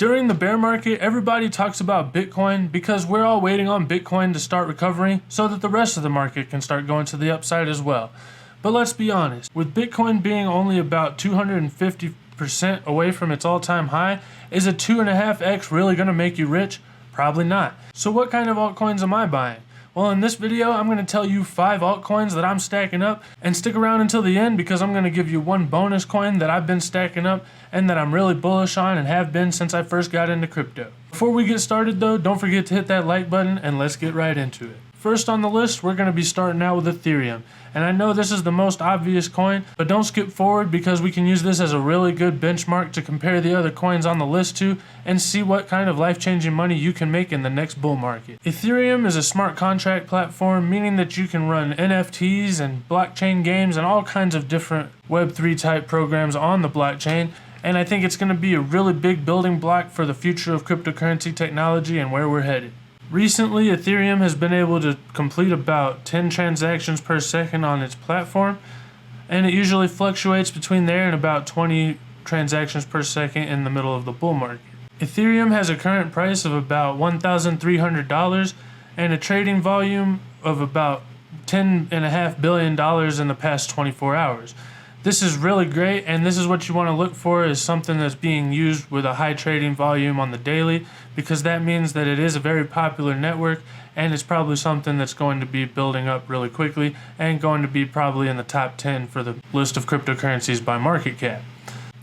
During the bear market, everybody talks about Bitcoin because we're all waiting on Bitcoin to start recovering so that the rest of the market can start going to the upside as well. But let's be honest, with Bitcoin being only about 250% away from its all-time high, is a 2.5x really going to make you rich? Probably not. So what kind of altcoins am I buying? Well, in this video, I'm going to tell you 5 altcoins that I'm stacking up, and stick around until the end because I'm going to give you one bonus coin that I've been stacking up and that I'm really bullish on and have been since I first got into crypto. Before we get started though, don't forget to hit that like button and let's get right into it. First on the list, we're going to be starting out with Ethereum. And I know this is the most obvious coin, but don't skip forward because we can use this as a really good benchmark to compare the other coins on the list to and see what kind of life-changing money you can make in the next bull market. Ethereum is a smart contract platform, meaning that you can run NFTs and blockchain games and all kinds of different Web3 type programs on the blockchain. And I think it's going to be a really big building block for the future of cryptocurrency technology and where we're headed. Recently, Ethereum has been able to complete about 10 transactions per second on its platform, and it usually fluctuates between there and about 20 transactions per second in the middle of the bull market. Ethereum has a current price of about $1,300 and a trading volume of about $10.5 billion in the past 24 hours. This is really great, and this is what you want to look for, is something that's being used with a high trading volume on the daily, because that means that it is a very popular network and it's probably something that's going to be building up really quickly and going to be probably in the top 10 for the list of cryptocurrencies by market cap.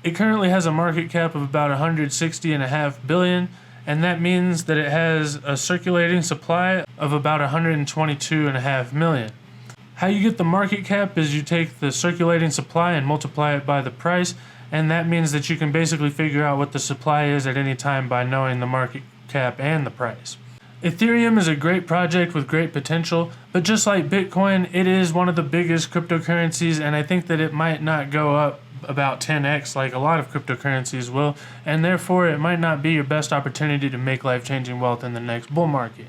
It currently has a market cap of about $160.5 billion, and that means that it has a circulating supply of about 122.5 million. How you get the market cap is you take the circulating supply and multiply it by the price, and that means that you can basically figure out what the supply is at any time by knowing the market cap and the price. Ethereum is a great project with great potential, but just like Bitcoin, it is one of the biggest cryptocurrencies, and I think that it might not go up about 10x like a lot of cryptocurrencies will, and therefore it might not be your best opportunity to make life-changing wealth in the next bull market.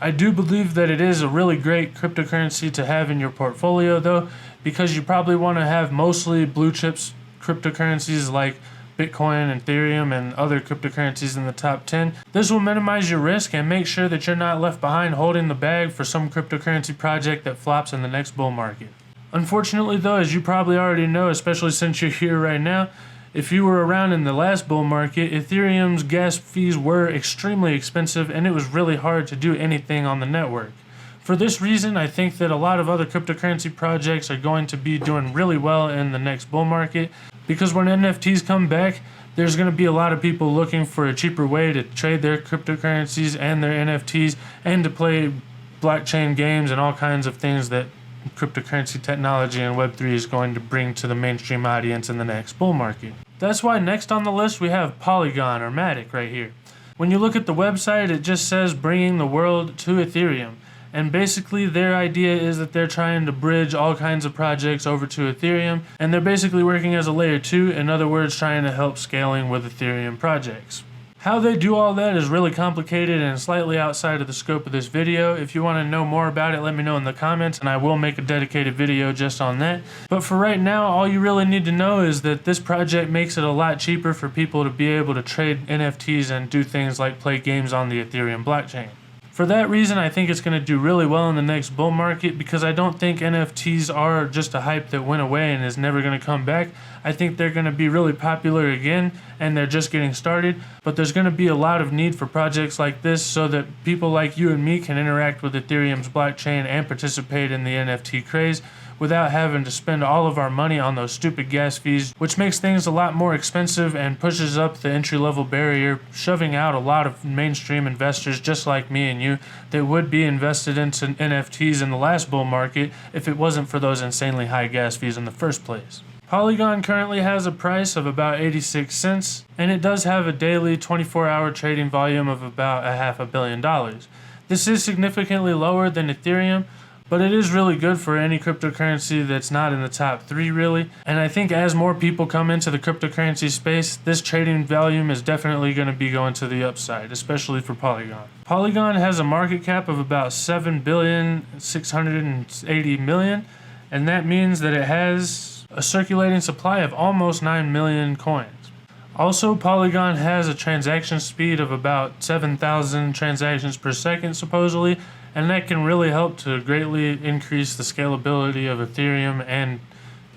I do believe that it is a really great cryptocurrency to have in your portfolio though, because you probably want to have mostly blue chips cryptocurrencies like Bitcoin and Ethereum and other cryptocurrencies in the top 10. This will minimize your risk and make sure that you're not left behind holding the bag for some cryptocurrency project that flops in the next bull market. Unfortunately though, as you probably already know, especially since you're here right now, if you were around in the last bull market, Ethereum's gas fees were extremely expensive and it was really hard to do anything on the network. For this reason, I think that a lot of other cryptocurrency projects are going to be doing really well in the next bull market, because when NFTs come back, there's going to be a lot of people looking for a cheaper way to trade their cryptocurrencies and their NFTs and to play blockchain games and all kinds of things that cryptocurrency technology and Web3 is going to bring to the mainstream audience in the next bull market. That's why next on the list we have Polygon or Matic right here. When you look at the website, it just says bringing the world to Ethereum. And basically their idea is that they're trying to bridge all kinds of projects over to Ethereum, and they're basically working as a layer 2, in other words trying to help scaling with Ethereum projects. How they do all that is really complicated and slightly outside of the scope of this video. If you want to know more about it, let me know in the comments and I will make a dedicated video just on that. But for right now, all you really need to know is that this project makes it a lot cheaper for people to be able to trade NFTs and do things like play games on the Ethereum blockchain. For that reason, I think it's going to do really well in the next bull market, because I don't think NFTs are just a hype that went away and is never going to come back. I think they're going to be really popular again, and they're just getting started, but there's going to be a lot of need for projects like this so that people like you and me can interact with Ethereum's blockchain and participate in the NFT craze without having to spend all of our money on those stupid gas fees, which makes things a lot more expensive and pushes up the entry-level barrier, shoving out a lot of mainstream investors just like me and you that would be invested into NFTs in the last bull market if it wasn't for those insanely high gas fees in the first place. Polygon currently has a price of about 86 cents, and it does have a daily 24-hour trading volume of about $500 million. This is significantly lower than Ethereum, but it is really good for any cryptocurrency that's not in the top 3 really. And I think as more people come into the cryptocurrency space, this trading volume is definitely going to be going to the upside, especially for Polygon. Polygon has a market cap of about $7.680 billion, and that means that it has a circulating supply of almost 9 million coins. Also, Polygon has a transaction speed of about 7,000 transactions per second, supposedly, and that can really help to greatly increase the scalability of Ethereum and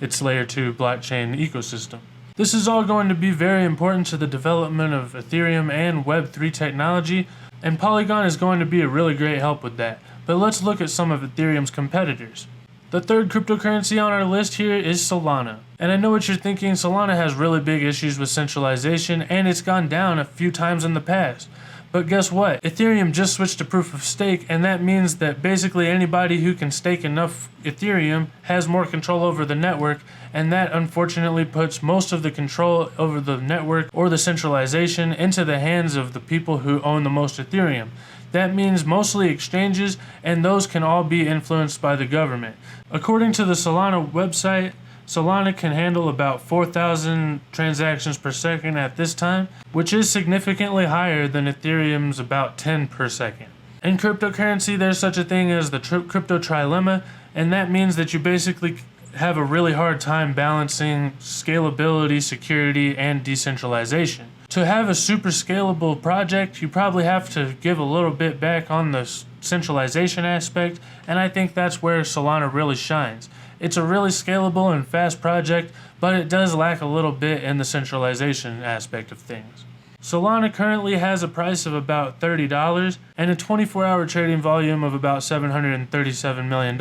its layer 2 blockchain ecosystem. This is all going to be very important to the development of Ethereum and Web3 technology, and Polygon is going to be a really great help with that. But let's look at some of Ethereum's competitors. The third cryptocurrency on our list here is Solana. And I know what you're thinking, Solana has really big issues with centralization and it's gone down a few times in the past. But guess what? Ethereum just switched to proof of stake, and that means that basically anybody who can stake enough Ethereum has more control over the network, and that unfortunately puts most of the control over the network or the centralization into the hands of the people who own the most Ethereum. That means mostly exchanges, and those can all be influenced by the government. According to the Solana website, Solana can handle about 4,000 transactions per second at this time, which is significantly higher than Ethereum's about 10 per second. In cryptocurrency, there's such a thing as the crypto trilemma, and that means that you basically have a really hard time balancing scalability, security, and decentralization. To have a super scalable project, you probably have to give a little bit back on the centralization aspect, and I think that's where Solana really shines. It's a really scalable and fast project, but it does lack a little bit in the centralization aspect of things. Solana currently has a price of about $30 and a 24-hour trading volume of about $737 million,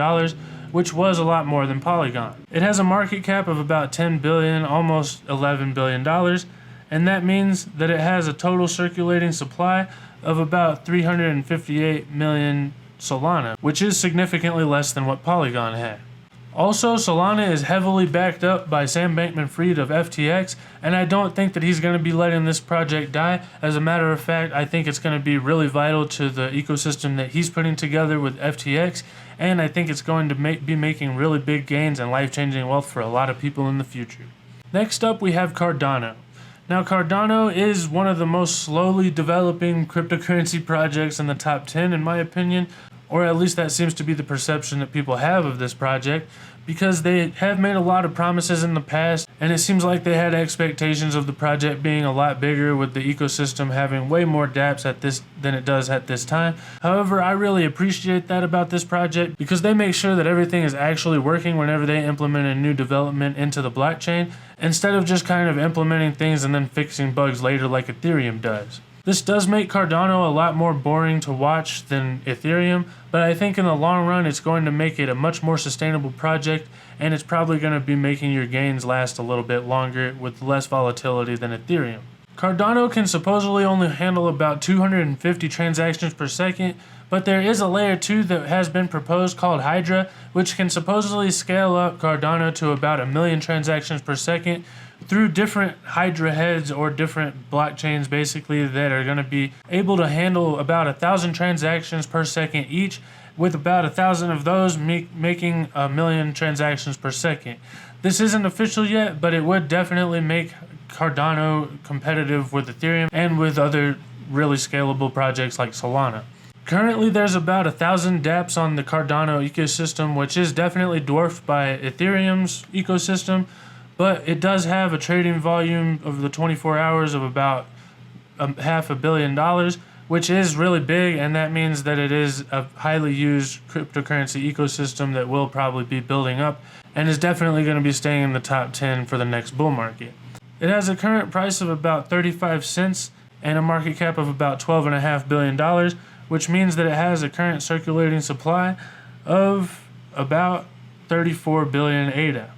which was a lot more than Polygon. It has a market cap of about $10 billion, almost $11 billion, and that means that it has a total circulating supply of about 358 million Solana, which is significantly less than what Polygon had. Also, Solana is heavily backed up by Sam Bankman-Fried of FTX, and I don't think that he's going to be letting this project die. As a matter of fact, I think it's going to be really vital to the ecosystem that he's putting together with FTX, and I think it's going to be making really big gains and life-changing wealth for a lot of people in the future. Next up, we have Cardano. Now, Cardano is one of the most slowly developing cryptocurrency projects in the top 10, in my opinion, or at least that seems to be the perception that people have of this project, because they have made a lot of promises in the past, and it seems like they had expectations of the project being a lot bigger, with the ecosystem having way more dApps at this than it does at this time. However, I really appreciate that about this project, because they make sure that everything is actually working whenever they implement a new development into the blockchain, instead of just kind of implementing things and then fixing bugs later like Ethereum does. This does make Cardano a lot more boring to watch than Ethereum, but I think in the long run it's going to make it a much more sustainable project, and it's probably going to be making your gains last a little bit longer with less volatility than Ethereum. Cardano can supposedly only handle about 250 transactions per second, but there is a layer 2 that has been proposed called Hydra, which can supposedly scale up Cardano to about 1 million transactions per second through different Hydra heads or different blockchains basically that are going to be able to handle about 1,000 transactions per second each, with about 1,000 of those making 1 million transactions per second. This isn't official yet, but it would definitely make Cardano competitive with Ethereum and with other really scalable projects like Solana. Currently, there's about 1,000 dApps on the Cardano ecosystem, which is definitely dwarfed by Ethereum's ecosystem, but it does have a trading volume of the 24 hours of about $500 million, which is really big, and that means that it is a highly used cryptocurrency ecosystem that will probably be building up and is definitely going to be staying in the top 10 for the next bull market. It has a current price of about 35 cents and a market cap of about $12.5 billion, which means that it has a current circulating supply of about 34 billion ADA.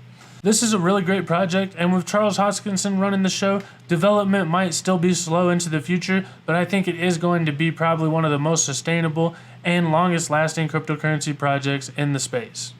This is a really great project, and with Charles Hoskinson running the show, development might still be slow into the future, but I think it is going to be probably one of the most sustainable and longest lasting cryptocurrency projects in the space.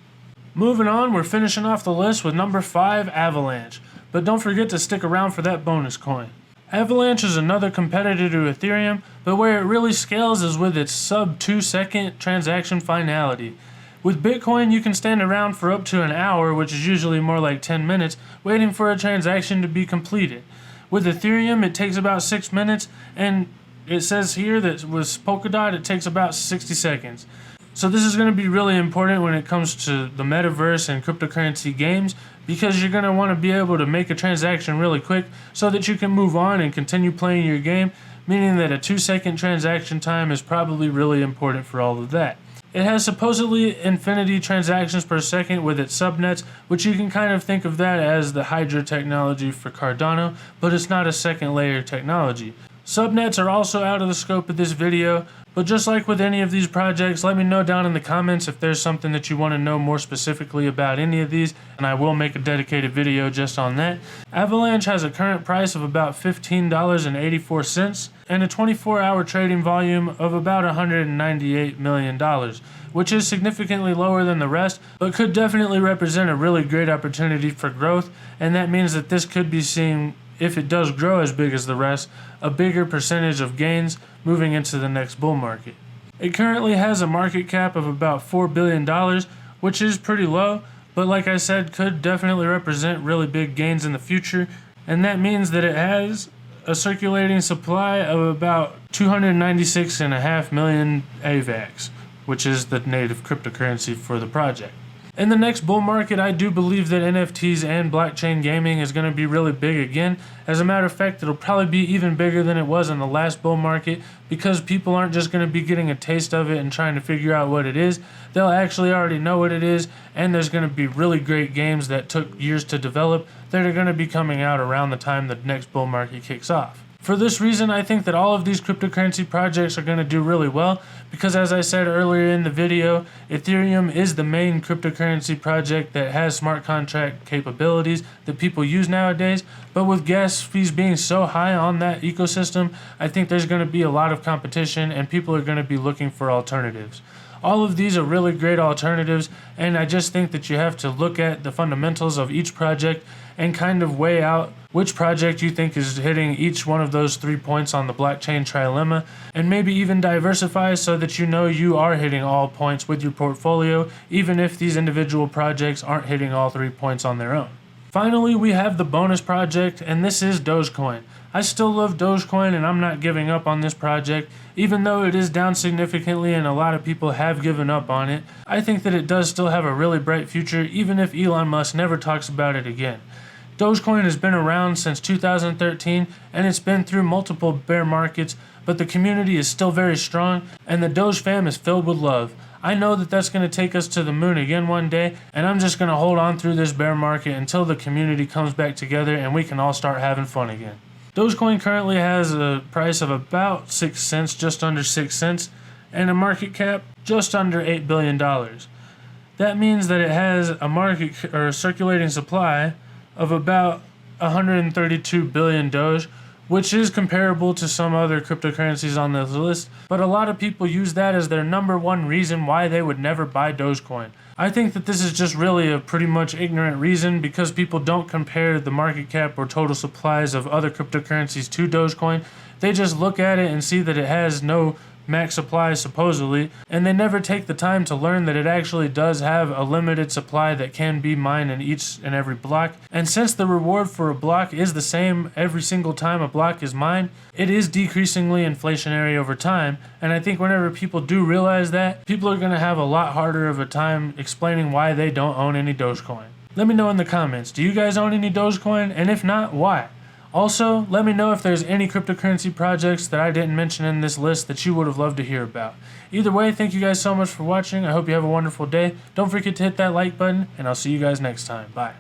Moving on, we're finishing off the list with number 5, Avalanche, but don't forget to stick around for that bonus coin. Avalanche is another competitor to Ethereum, but where it really scales is with its sub 2-second transaction finality. With Bitcoin, you can stand around for up to an hour, which is usually more like 10 minutes, waiting for a transaction to be completed. With Ethereum, it takes about 6 minutes, and it says here that with Polkadot, it takes about 60 seconds. So this is going to be really important when it comes to the metaverse and cryptocurrency games, because you're going to want to be able to make a transaction really quick so that you can move on and continue playing your game, meaning that a 2-second transaction time is probably really important for all of that. It has supposedly infinity transactions per second with its subnets, which you can kind of think of that as the Hydra technology for Cardano, but it's not a second layer technology. Subnets are also out of the scope of this video, but just like with any of these projects, let me know down in the comments if there's something that you want to know more specifically about any of these, and I will make a dedicated video just on that. Avalanche has a current price of about $15.84 and a 24-hour trading volume of about $198 million, which is significantly lower than the rest, but could definitely represent a really great opportunity for growth, and that means that this could be seeing, if it does grow as big as the rest, a bigger percentage of gains moving into the next bull market. It currently has a market cap of about $4 billion, which is pretty low, but like I said, could definitely represent really big gains in the future, and that means that it has a circulating supply of about 296.5 million AVAX, which is the native cryptocurrency for the project. In the next bull market, I do believe that NFTs and blockchain gaming is going to be really big again. As a matter of fact, it'll probably be even bigger than it was in the last bull market, because people aren't just going to be getting a taste of it and trying to figure out what it is. They'll actually already know what it is, and there's going to be really great games that took years to develop that are going to be coming out around the time the next bull market kicks off. For this reason, I think that all of these cryptocurrency projects are going to do really well, because as I said earlier in the video, Ethereum is the main cryptocurrency project that has smart contract capabilities that people use nowadays, but with gas fees being so high on that ecosystem, I think there's going to be a lot of competition and people are going to be looking for alternatives. All of these are really great alternatives, and I just think that you have to look at the fundamentals of each project and kind of weigh out which project you think is hitting each one of those 3 points on the blockchain trilemma, and maybe even diversify so that you know you are hitting all points with your portfolio, even if these individual projects aren't hitting all 3 points on their own. Finally, we have the bonus project, and this is Dogecoin. I still love Dogecoin, and I'm not giving up on this project, even though it is down significantly and a lot of people have given up on it. I think that it does still have a really bright future, even if Elon Musk never talks about it again. Dogecoin has been around since 2013, and it's been through multiple bear markets, but the community is still very strong, and the Doge fam is filled with love. I know that that's going to take us to the moon again one day, and I'm just going to hold on through this bear market until the community comes back together and we can all start having fun again. Dogecoin currently has a price of about 6 cents, just under 6 cents, and a market cap just under $8 billion. That means that it has a market or circulating supply of about 132 billion Doge, which is comparable to some other cryptocurrencies on this list, but a lot of people use that as their number one reason why they would never buy Dogecoin. I think that this is just really a pretty much ignorant reason, because people don't compare the market cap or total supplies of other cryptocurrencies to Dogecoin. They just look at it and see that it has no max supply supposedly, and they never take the time to learn that it actually does have a limited supply that can be mined in each and every block. And since the reward for a block is the same every single time a block is mined, it is decreasingly inflationary over time, and I think whenever people do realize that, people are going to have a lot harder of a time explaining why they don't own any Dogecoin. Let me know in the comments, do you guys own any Dogecoin? And if not, why? Also, let me know if there's any cryptocurrency projects that I didn't mention in this list that you would have loved to hear about. Either way, thank you guys so much for watching. I hope you have a wonderful day. Don't forget to hit that like button, and I'll see you guys next time. Bye.